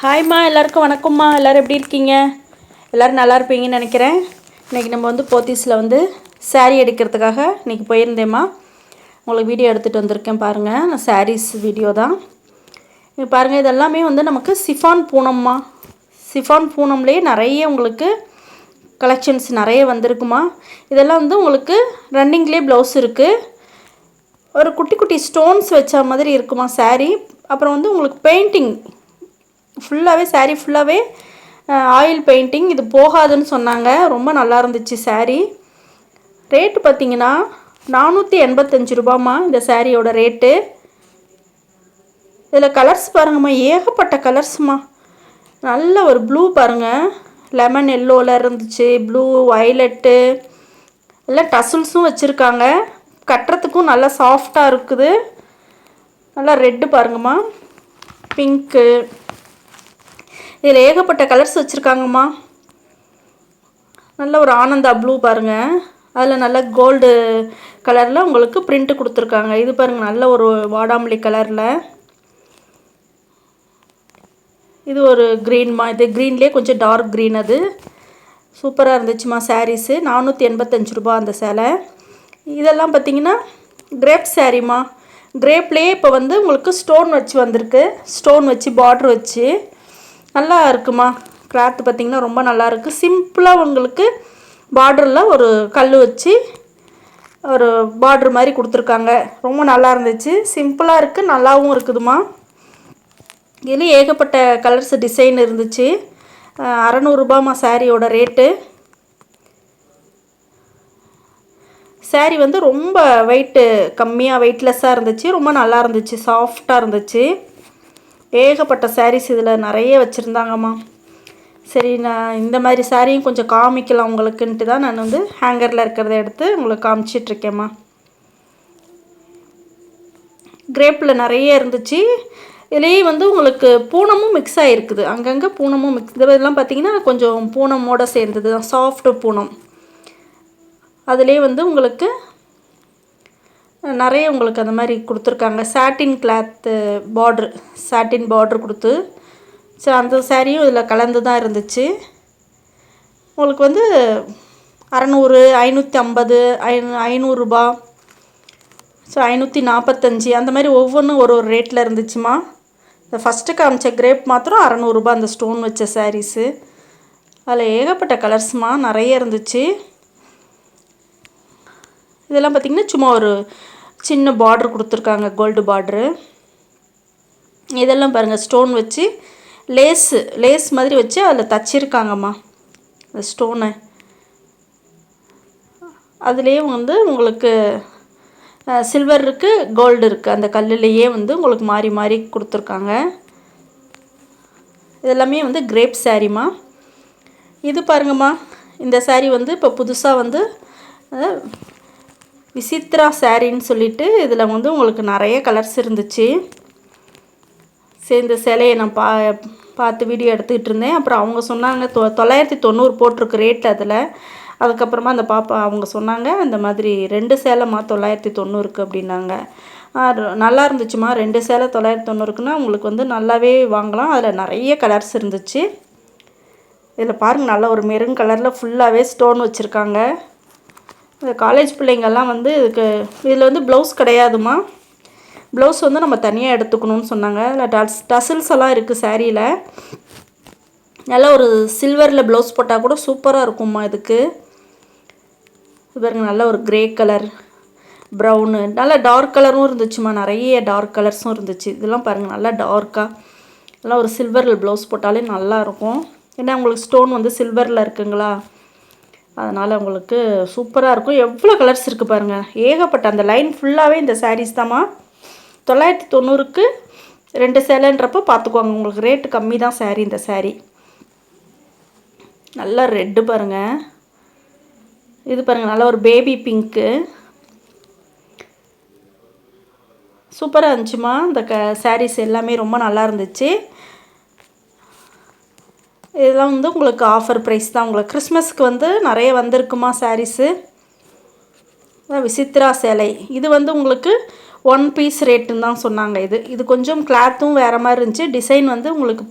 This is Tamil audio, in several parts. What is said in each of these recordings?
ஹாய்மா, எல்லாருக்கும் வணக்கம்மா. எல்லோரும் எப்படி இருக்கீங்க? எல்லோரும் நல்லா இருப்பீங்கன்னு நினைக்கிறேன். இன்றைக்கி நம்ம வந்து போத்தீஸில் வந்து சாரீ எடுக்கிறதுக்காக இன்றைக்கி போயிருந்தேம்மா. உங்களுக்கு வீடியோ எடுத்துகிட்டு வந்திருக்கேன் பாருங்கள். நான் சாரீஸ் வீடியோ தான். இப்போ பாருங்கள், இதெல்லாமே வந்து நமக்கு சிஃபான் பூனம்மா. சிஃபான் பூனம்லேயே நிறைய உங்களுக்கு கலெக்ஷன்ஸ் நிறைய வந்திருக்குமா. இதெல்லாம் வந்து உங்களுக்கு ரன்னிங்லேயே ப்ளவுஸ் இருக்குது. ஒரு குட்டி குட்டி ஸ்டோன்ஸ் வச்ச மாதிரி இருக்குமா சாரீ. அப்புறம் வந்து உங்களுக்கு பெயிண்டிங் ஃபுல்லாகவே சாரீ ஃபுல்லாகவே ஆயில் பெயிண்டிங். இது போகாதுன்னு சொன்னாங்க. ரொம்ப நல்லா இருந்துச்சு சாரீ. ரேட்டு பார்த்திங்கன்னா 485 ரூபாம்மா இந்த சாரியோட ரேட்டு. இதில் கலர்ஸ் பாருங்கம்மா, ஏகப்பட்ட கலர்ஸ்மா. நல்ல ஒரு ப்ளூ பாருங்கள், லெமன் எல்லோவில் இருந்துச்சு, ப்ளூ வயலட்டு, எல்லாம் டசுல்ஸும் வச்சுருக்காங்க. கட்டுறதுக்கும் நல்லா சாஃப்டாக இருக்குது. நல்லா ரெட்டு பாருங்கம்மா, பிங்க்கு, இதில் ஏகப்பட்ட கலர்ஸ் வச்சுருக்காங்கம்மா. நல்ல ஒரு ஆனந்தா ப்ளூ பாருங்கள், அதில் நல்ல கோல்டு கலரில் உங்களுக்கு பிரிண்ட்டு கொடுத்துருக்காங்க. இது பாருங்கள், நல்ல ஒரு வாடாமல்லி கலரில். இது ஒரு க்ரீன்மா. இது க்ரீன்லேயே கொஞ்சம் டார்க் க்ரீன். அது சூப்பராக இருந்துச்சுமா சாரீஸு. 485 ரூபா அந்த சேலை. இதெல்லாம் பார்த்திங்கன்னா கிரேப் சாரீமா. கிரேப்லேயே இப்போ வந்து உங்களுக்கு ஸ்டோன் வச்சு வந்திருக்கு. ஸ்டோன் வச்சு பார்ட்ரு வச்சு நல்லா இருக்குமா. கிளாத்து பார்த்திங்கன்னா ரொம்ப நல்லாயிருக்கு. சிம்பிளாக உங்களுக்கு பார்டரில் ஒரு கல் வச்சு ஒரு பார்ட்ரு மாதிரி கொடுத்துருக்காங்க. ரொம்ப நல்லா இருந்துச்சு. சிம்பிளாக இருக்குது, நல்லாவும் இருக்குதுமா. இதில் ஏகப்பட்ட கலர்ஸ் டிசைன் இருந்துச்சு. 600 ரூபாம்மா சாரியோட ரேட்டு. சாரீ வந்து ரொம்ப வெயிட்டு கம்மியாக வெயிட்லெஸ்ஸாக இருந்துச்சு. ரொம்ப நல்லா இருந்துச்சு, சாஃப்டாக இருந்துச்சு. ஏகப்பட்ட சாரீஸ் இதில் நிறைய வச்சுருந்தாங்கம்மா. சரி, நான் இந்த மாதிரி சாரியும் கொஞ்சம் காமிக்கலாம் உங்களுக்குன்ட்டு தான் நான் வந்து ஹேங்கரில் இருக்கிறத எடுத்து உங்களுக்கு காமிச்சிட்ருக்கேம்மா. கிரேப்பில் நிறைய இருந்துச்சு. இதுலேயே வந்து உங்களுக்கு பூனமும் மிக்ஸ் ஆகிருக்குது. அங்கங்கே பூனமும் மிக்ஸ். இதெல்லாம் பார்த்திங்கன்னா கொஞ்சம் பூனமோடு சேர்ந்தது தான், சாஃப்ட்டு பூனம். அதுலேயே வந்து உங்களுக்கு நிறைய உங்களுக்கு அந்த மாதிரி கொடுத்துருக்காங்க. சாட்டின் கிளாத்து பார்ட்ரு, சாட்டின் பார்ட்ரு கொடுத்து. ஸோ அந்த சாரியும் இதில் கலந்து தான் இருந்துச்சு. உங்களுக்கு வந்து 600, 550, 500 ரூபா, ஸோ 545 அந்த மாதிரி ஒவ்வொன்றும் ஒரு ஒரு ரேட்டில் இருந்துச்சுமா. இந்த ஃபஸ்ட்டு காமிச்ச கிரேப் மாத்திரம் 600 ரூபா அந்த ஸ்டோன் வச்ச சாரீஸு. அதில் ஏகப்பட்ட கலர்ஸ்மா நிறைய இருந்துச்சு. இதெல்லாம் பார்த்திங்கன்னா சும்மா ஒரு சின்ன பார்ட்ரு கொடுத்துருக்காங்க, கோல்டு பார்ட்ரு. இதெல்லாம் பாருங்கள், ஸ்டோன் வச்சு லேஸ் மாதிரி வச்சு அதில் தச்சிருக்காங்கம்மா இந்த ஸ்டோனை. அதுலேயே வந்து உங்களுக்கு சில்வர் இருக்குது, கோல்டு இருக்குது. அந்த கல்லுலேயே வந்து உங்களுக்கு மாறி மாறி கொடுத்துருக்காங்க. இதெல்லாமே வந்து கிரேப் சாரீமா. இது பாருங்கம்மா, இந்த சாரீ வந்து இப்போ புதுசாக வந்து விசித்ரா சாரின்னு சொல்லிட்டு இதில் வந்து உங்களுக்கு நிறைய கலர்ஸ் இருந்துச்சு. சரி, இந்த சேலையை நான் பார்த்து வீடியோ எடுத்துக்கிட்டு இருந்தேன். அப்புறம் அவங்க சொன்னாங்க 990 போட்டிருக்கு ரேட் அதில். அதுக்கப்புறமா அந்த பாப்பா அவங்க சொன்னாங்க, அந்த மாதிரி 2 சேலைம்மா 990 அப்படின்னாங்க. நல்லா இருந்துச்சுமா. 2 சேலை 990க்குன்னா உங்களுக்கு வந்து நல்லாவே வாங்கலாம். அதில் நிறைய கலர்ஸ் இருந்துச்சு. இதில் பாருங்கள், நல்ல ஒரு மெரூன் கலரில் ஃபுல்லாகவே ஸ்டோன் வச்சுருக்காங்க. இந்த காலேஜ் பிள்ளைங்கள்லாம் வந்து இதில் வந்து ப்ளவுஸ் கிடையாதுமா. ப்ளவுஸ் வந்து நம்ம தனியாக எடுத்துக்கணும்னு சொன்னாங்க. அதில் டசில்ஸ் எல்லாம் இருக்குது சாரியில். நல்லா ஒரு சில்வரில் ப்ளவுஸ் போட்டால் கூட சூப்பராக இருக்கும்மா. இதுக்கு பாருங்க, நல்ல ஒரு க்ரே கலர், ப்ரௌனு, நல்லா டார்க் கலரும் இருந்துச்சுமா. நிறைய டார்க் கலர்ஸும் இருந்துச்சு. இதெல்லாம் பாருங்கள், நல்லா டார்க்காக நல்லா ஒரு சில்வரில் ப்ளவுஸ் போட்டாலே நல்லாயிருக்கும். ஏன்னா உங்களுக்கு ஸ்டோன் வந்து சில்வரில் இருக்குங்களா, அதனால் உங்களுக்கு சூப்பராக இருக்கும். எவ்வளோ கலர்ஸ் இருக்குது பாருங்கள், ஏகப்பட்ட. அந்த லைன் ஃபுல்லாகவே இந்த சாரீஸ் தாம்மா. 990க்கு 2 சேலைன்றப்போ பார்த்துக்குவாங்க. உங்களுக்கு ரேட்டு கம்மி தான் சாரீ. இந்த சாரீ நல்லா ரெட்டு பாருங்கள். இது பாருங்கள், நல்லா ஒரு பேபி பிங்க்கு, சூப்பராக இருந்துச்சுமா. இந்த சாரீஸ் எல்லாமே ரொம்ப நல்லா இருந்துச்சு. இதெல்லாம் வந்து உங்களுக்கு ஆஃபர் ப்ரைஸ் தான். உங்களுக்கு கிறிஸ்மஸ்க்கு வந்து நிறைய வந்திருக்குமா சாரீஸு. விசித்ரா சேலை. இது வந்து உங்களுக்கு 1 பீஸ் ரேட்டுன்னு தான் சொன்னாங்க. இது கொஞ்சம் கிளாத்தும் வேறு மாதிரி இருந்துச்சு. டிசைன் வந்து உங்களுக்கு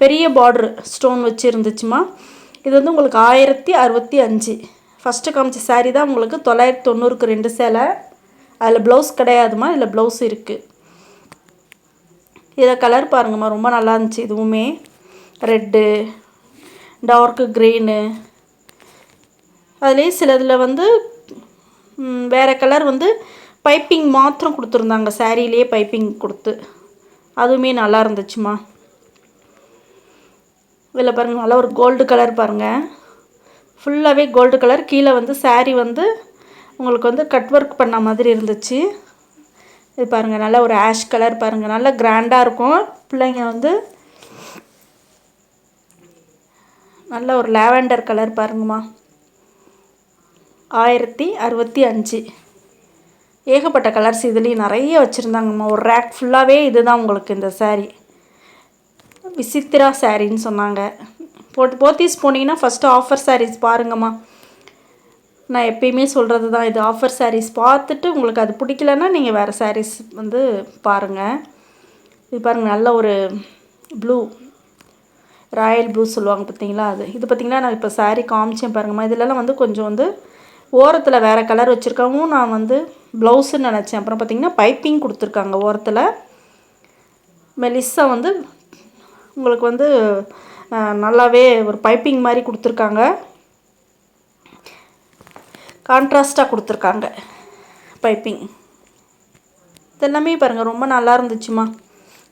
பெரிய பார்டர் ஸ்டோன் வச்சு இருந்துச்சுமா. இது வந்து உங்களுக்கு 1065. ஃபஸ்ட்டு காமிச்ச சாரீ தான் உங்களுக்கு 990க்கு 2 சேலை. அதில் ப்ளவுஸ் கிடையாதுமா, இதில் ப்ளவுஸ் இருக்குது. இதை கலர் பாருங்கம்மா, ரொம்ப நல்லா இருந்துச்சு. இதுவுமே ரெட்டு, டார்க்கு க்ரீனு, அதுலேயே சிலதில் வந்து வேறு கலர் வந்து பைப்பிங் மாத்திரம் கொடுத்துருந்தாங்க. சாரீலேயே பைப்பிங் கொடுத்து அதுவுமே நல்லா இருந்துச்சுமா. இதில் பாருங்கள், நல்லா ஒரு கோல்டு கலர் பாருங்கள், ஃபுல்லாகவே கோல்டு கலர். கீழே வந்து சாரீ வந்து உங்களுக்கு வந்து கட் ஒர்க் பண்ண மாதிரி இருந்துச்சு. இது பாருங்கள், நல்லா ஒரு ஆஷ் கலர் பாருங்கள், நல்லா கிராண்டாக இருக்கும். பிள்ளைங்க வந்து நல்ல ஒரு லாவெண்டர் கலர் பாருங்கம்மா, 1065. ஏகப்பட்ட கலர்ஸ் இதுலேயும் நிறைய வச்சுருந்தாங்கம்மா. ஒரு ரேக் ஃபுல்லாகவே இது தான் உங்களுக்கு இந்த சாரீ. விசித்திரா சாரின்னு சொன்னாங்க. போத்தீஸ் போனீங்கன்னா ஃபஸ்ட்டு ஆஃபர் சாரீஸ் பாருங்கம்மா. நான் எப்பயுமே சொல்கிறது தான், இது ஆஃபர் சாரீஸ் பார்த்துட்டு உங்களுக்கு அது பிடிக்கலன்னா நீங்கள் வேறு சாரீஸ் வந்து பாருங்கள். இது பாருங்கள், நல்ல ஒரு ப்ளூ, ராயல் ப்ளூ சொல்லுவாங்க பார்த்தீங்களா, அது. இது பார்த்திங்கன்னா நான் இப்போ சாரீ காமிச்சேன் பாருங்கம்மா. இதிலலாம் வந்து கொஞ்சம் வந்து ஓரத்தில் வேறு கலர் வச்சுருக்கவும் நான் வந்து ப்ளவுஸுன்னு நினச்சேன். அப்புறம் பார்த்திங்கன்னா பைப்பிங் கொடுத்துருக்காங்க ஓரத்தில். மெலிசா வந்து உங்களுக்கு வந்து நல்லாவே ஒரு பைப்பிங் மாதிரி கொடுத்துருக்காங்க. கான்ட்ராஸ்ட்டாக கொடுத்துருக்காங்க பைப்பிங். இதெல்லாமே பாருங்கள், ரொம்ப நல்லா இருந்துச்சுமா.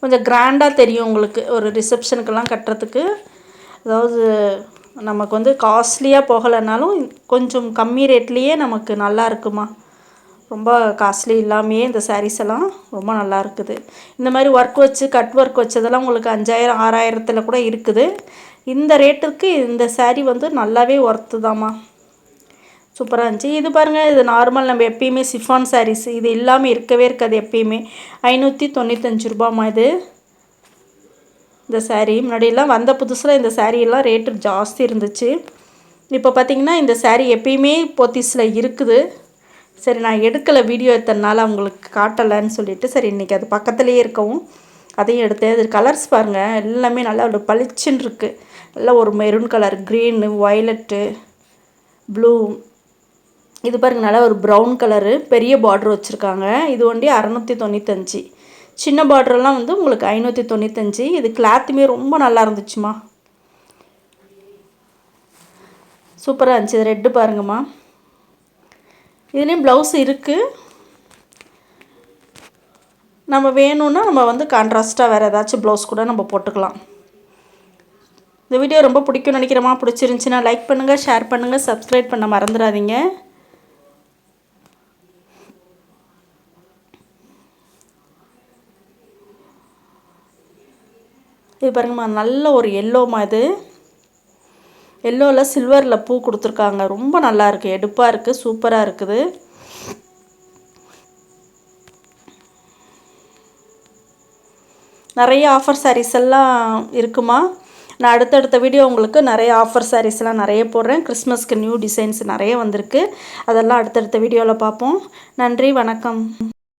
கொஞ்சம் கிராண்டாக தெரியும் உங்களுக்கு ஒரு ரிசப்ஷனுக்கெல்லாம் கட்டுறதுக்கு. அதாவது நமக்கு வந்து காஸ்ட்லியாக போகலைன்னாலும் கொஞ்சம் கம்மி ரேட்லேயே நமக்கு நல்லா இருக்குமா. ரொம்ப காஸ்ட்லி இல்லாமையே இந்த சாரீஸ் எல்லாம் ரொம்ப நல்லா இருக்குது. இந்த மாதிரி ஒர்க் வச்சு கட் ஒர்க் வச்சதெல்லாம் உங்களுக்கு 5000 6000 கூட இருக்குது. இந்த ரேட்டுக்கு இந்த சாரீ வந்து நல்லாவே ஒர்த்து தாம்மா. சூப்பராக இருந்துச்சு. இது பாருங்கள், இது நார்மல் நம்ம எப்பயுமே சிஃபான் சாரீஸ், இது இல்லாமல் இருக்கவே இருக்காது எப்பயுமே. 595 ரூபாம்மா இது. இந்த சாரீ முன்னாடியெல்லாம் வந்த புதுசில் இந்த சாரீயெல்லாம் ரேட்டு ஜாஸ்தி இருந்துச்சு. இப்போ பார்த்திங்கன்னா இந்த சாரீ எப்பயுமே போத்தீஸில் இருக்குது. சரி, நான் எடுக்கலை வீடியோ எத்தனால அவங்களுக்கு காட்டலைன்னு சொல்லிவிட்டு, சரி இன்றைக்கி அது பக்கத்துலேயே இருக்கவும் அதையும் எடுத்தேன். இது கலர்ஸ் பாருங்கள், எல்லாமே நல்லா ஒரு பளிச்சுன்னு இருக்குது. நல்லா ஒரு maroon colour, green, violet, blue. இது பாருங்கள், நல்லா ஒரு ப்ரௌன் கலரு, பெரிய பார்ட்ரு வச்சுருக்காங்க. இது ஒண்டி 695. சின்ன பார்டரெல்லாம் வந்து உங்களுக்கு 595. இது கிளாத்துமே ரொம்ப நல்லா இருந்துச்சுமா, சூப்பராக இருந்துச்சு. இது ரெட்டு பாருங்கம்மா. இதுலேயும் ப்ளவுஸ் இருக்குது. நம்ம வேணும்னா நம்ம வந்து கான்ட்ராஸ்ட்டாக வேறு ஏதாச்சும் ப்ளவுஸ் கூட நம்ம போட்டுக்கலாம். இந்த வீடியோ ரொம்ப பிடிக்கும்னு நினைக்கிறேம்மா. பிடிச்சிருந்துச்சின்னா லைக் பண்ணுங்கள், ஷேர் பண்ணுங்கள், சப்ஸ்கிரைப் பண்ண மறந்துடாதீங்க. இது பாருங்கம்மா, நல்ல ஒரு எல்லோம்மா. இது எல்லோவில் சில்வரில் பூ கொடுத்துருக்காங்க. ரொம்ப நல்லா இருக்குது, எடுப்பாக இருக்குது, சூப்பராக இருக்குது. நிறைய ஆஃபர் சாரீஸ் எல்லாம் இருக்குமா. நான் அடுத்தடுத்த வீடியோ உங்களுக்கு நிறைய ஆஃபர் சாரீஸ்லாம் நிறைய போடுறேன். கிறிஸ்மஸ்க்கு நியூ டிசைன்ஸ் நிறைய வந்திருக்கு. அதெல்லாம் அடுத்தடுத்த வீடியோவில் பார்ப்போம். நன்றி, வணக்கம்.